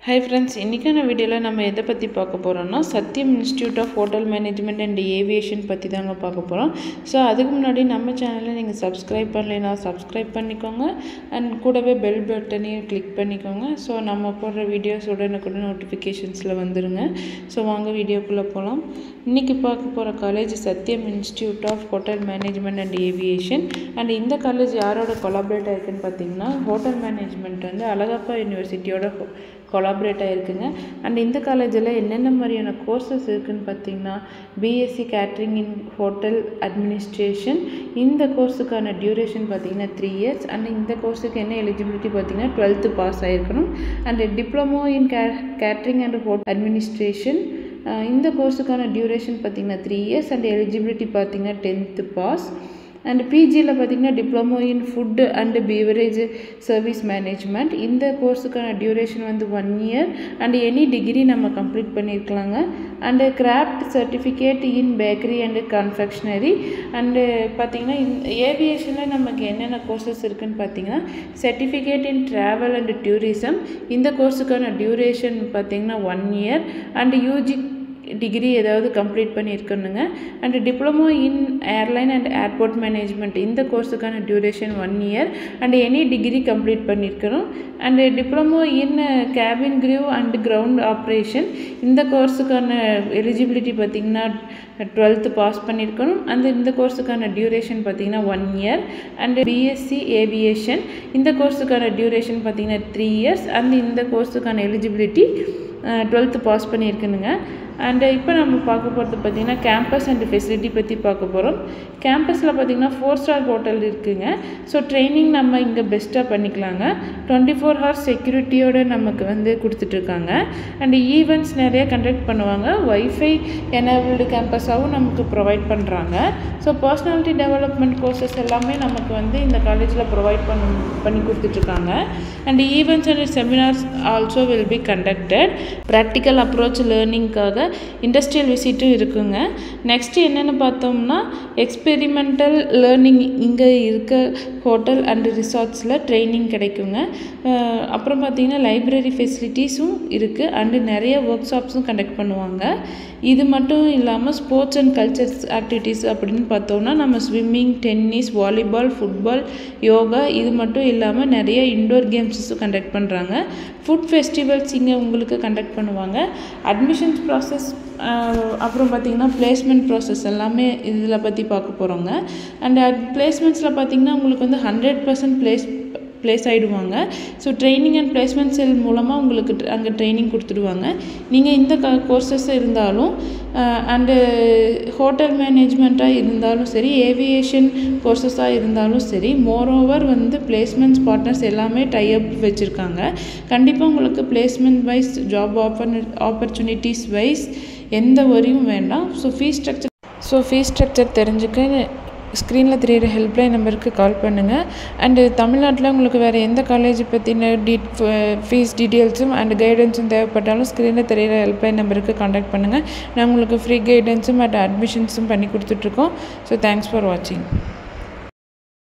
Hi friends, இன்னைக்கான வீடியோல நம்ம எதை பத்தி பார்க்க போறோம்னா Sathyam institute of hotel management and aviation பத்தி தாங்க பார்க்க போறோம். சோ அதுக்கு முன்னாடி நம்ம சேனலை நீங்க Subscribe பண்ணலைனா Subscribe பண்ணிக்கோங்க and கூடவே பெல் பட்டனையும் கிளிக் பண்ணிக்கோங்க. சோ நம்ம போடுற வீடியோஸ் உடனுக்குடன் நோட்டிஃபிகேஷன்ஸ்ல வந்துருங்க. சோ வாங்க வீடியோக்குள்ள போலாம். இன்னைக்கு பார்க்க போற college Sathyam institute of hotel management and aviation and இந்த காலேஜ் யாரோட கொலாபரேட் ஆயிருக்குன்னு பாத்தீங்கன்னா ஹோட்டல் மேனேஜ்மெண்ட் வந்து அழகப்பா யுனிவர்சிட்டியோட கொலாபரேட் ஆயிருக்குங்க. and இந்த காலேஜில் என்னென்ன மாதிரியான கோர்சஸ் இருக்குன்னு பார்த்தீங்கன்னா BSc catering in hotel administration. இந்த கோர்ஸுக்கான டியூரேஷன் பார்த்தீங்கன்னா 3 years and இந்த கோர்ஸுக்கு என்ன எலிஜிபிலிட்டி பார்த்தீங்கன்னா 12th பாஸ் ஆயிருக்கணும். and diploma in catering and hotel administration இந்த கோர்ஸுக்கான டியூரேஷன் பார்த்தீங்கன்னா 3 years and எலிஜிபிலிட்டி பார்த்தீங்கன்னா 10th பாஸ். and பிஜியில் பார்த்தீங்கன்னா diploma in food and beverage service management இந்த கோர்ஸுக்கான டியூரேஷன் வந்து 1 year and எனி டிகிரி நம்ம கம்ப்ளீட் பண்ணியிருக்கலாங்க. And craft certificate in bakery and confectionery. And பார்த்தீங்கன்னா ஏவியேஷனில் நமக்கு என்னென்ன கோர்சஸ் இருக்குதுன்னு பார்த்தீங்கன்னா certificate in travel and tourism இந்த கோர்ஸுக்கான டியூரேஷன் பார்த்தீங்கன்னா 1 year and யூஜி டிகிரி ஏதாவது கம்ப்ளீட் பண்ணியிருக்கணுங்க. And diploma in airline and airport management இந்த கோர்ஸுக்கான duration 1 year and any degree complete பண்ணியிருக்கணும். And diploma in cabin crew and ground operation இந்த கோர்ஸுக்கான எலிஜிபிலிட்டி பார்த்திங்கன்னா 12th பாஸ் பண்ணியிருக்கணும். அந்த இந்த கோர்ஸுக்கான டியூரேஷன் பார்த்திங்கன்னா 1 year. அண்டு பிஎஸ்சி ஏவியேஷன் இந்த கோர்ஸுக்கான டியூரேஷன் பார்த்திங்கன்னா 3 years and இந்த கோர்ஸுக்கான எலிஜிபிலிட்டி 12th பாஸ் பண்ணியிருக்கணுங்க. அண்டு இப்போ நம்ம பார்க்க போகிறது பார்த்திங்கன்னா கேம்பஸ் அண்ட் ஃபெசிலிட்டி பற்றி பார்க்க போகிறோம். கேம்பஸில் பார்த்திங்கன்னா 4 star ஹோட்டல் இருக்குதுங்க. ஸோ ட்ரைனிங் நம்ம இங்கே பெஸ்ட்டாக பண்ணிக்கலாங்க. 24 hours செக்யூரிட்டியோடு நமக்கு வந்து கொடுத்துட்ருக்காங்க. அண்டு ஈவெண்ட்ஸ் நிறைய கண்டக்ட் பண்ணுவாங்க. வைஃபை எனேபிள்டு கேம்பஸாகவும் நமக்கு ப்ரொவைட் பண்ணுறாங்க. ஸோ பர்சனாலிட்டி டெவலப்மெண்ட் கோர்சஸ் எல்லாமே நமக்கு வந்து இந்த காலேஜில் ப்ரொவைட் பண்ணி கொடுத்துட்ருக்காங்க. And events and seminars also will be conducted. Practical approach லேர்னிங்காக இண்டஸ்ட்ரியல் விசிட்டும் இருக்குங்க. நெக்ஸ்ட்டு என்னென்னு பார்த்தோம்னா எக்ஸ்பெரிமெண்டல் லேர்னிங் இங்கே இருக்க ஹோட்டல் அண்ட் ரிசார்ட்ஸில் ட்ரைனிங் கிடைக்குங்க. அப்புறம் பார்த்திங்கன்னா லைப்ரரி ஃபெசிலிட்டிஸும் இருக்குது அண்டு நிறைய ஒர்க் ஷாப்ஸும் கண்டக்ட் பண்ணுவாங்க. இது மட்டும் இல்லாமல் ஸ்போர்ட்ஸ் அண்ட் கல்ச்சர்ஸ் ஆக்டிவிட்டீஸ் அப்படின்னு பார்த்தோம்னா நம்ம swimming, tennis, volleyball, football, yoga இது மட்டும் இல்லாமல் நிறைய இன்டோர் கேம்ஸஸும் கண்டக்ட் பண்ணுறாங்க. ஃபுட் ஃபெஸ்டிவல்ஸ் இங்கே உங்களுக்கு கண்டக்ட் பண்ணுவாங்க. அட்மிஷன்ஸ் ப்ராசஸ் அப்புறம் பார்த்திங்கன்னா பிளேஸ்மெண்ட் ப்ராசஸ் எல்லாமே இதில் பற்றி பார்க்க போகிறோங்க. அண்ட் பிளேஸ்மெண்ட்ஸில் பார்த்திங்கன்னா உங்களுக்கு வந்து 100% ப்ளேஸ் ஆகிடுவாங்க. ஸோ ட்ரைனிங் அண்ட் பிளேஸ்மெண்ட் செல் மூலமாக உங்களுக்கு அங்கே ட்ரைனிங் கொடுத்துடுவாங்க. நீங்கள் இந்த கோர்சஸ் இருந்தாலும் அண்டு ஹோட்டல் மேனேஜ்மெண்ட்டாக இருந்தாலும் சரி, ஏவியேஷன் கோர்சஸாக இருந்தாலும் சரி, மோரோவர் வந்து பிளேஸ்மெண்ட்ஸ் பார்ட்னர்ஸ் எல்லாமே டைஅப் வச்சுருக்காங்க. கண்டிப்பாக உங்களுக்கு placement wise job opportunities wise எந்த வரியும் வேண்டாம். ஸோ ஃபீஸ் ஸ்ட்ரக்சர் தெரிஞ்சுக்க ஸ்க்ரீனில் தெரியிற ஹெல்ப்லைன் நம்பருக்கு கால் பண்ணுங்கள். அண்டு தமிழ்நாட்டில் உங்களுக்கு வேறு எந்த காலேஜ் பற்றின ஃபீஸ் டீட்டெயில்ஸும் அண்ட் கைடன்ஸும் தேவைப்பட்டாலும் ஸ்க்ரீனில் தெரியிற ஹெல்ப்லைன் நம்பருக்கு காண்டாக்ட் பண்ணுங்கள். நான் உங்களுக்கு ஃப்ரீ கைடன்ஸும் அண்ட் அட்மிஷன்ஸும் பண்ணி கொடுத்துட்ருக்கோம். ஸோ தேங்க்ஸ் ஃபார் வாட்சிங்.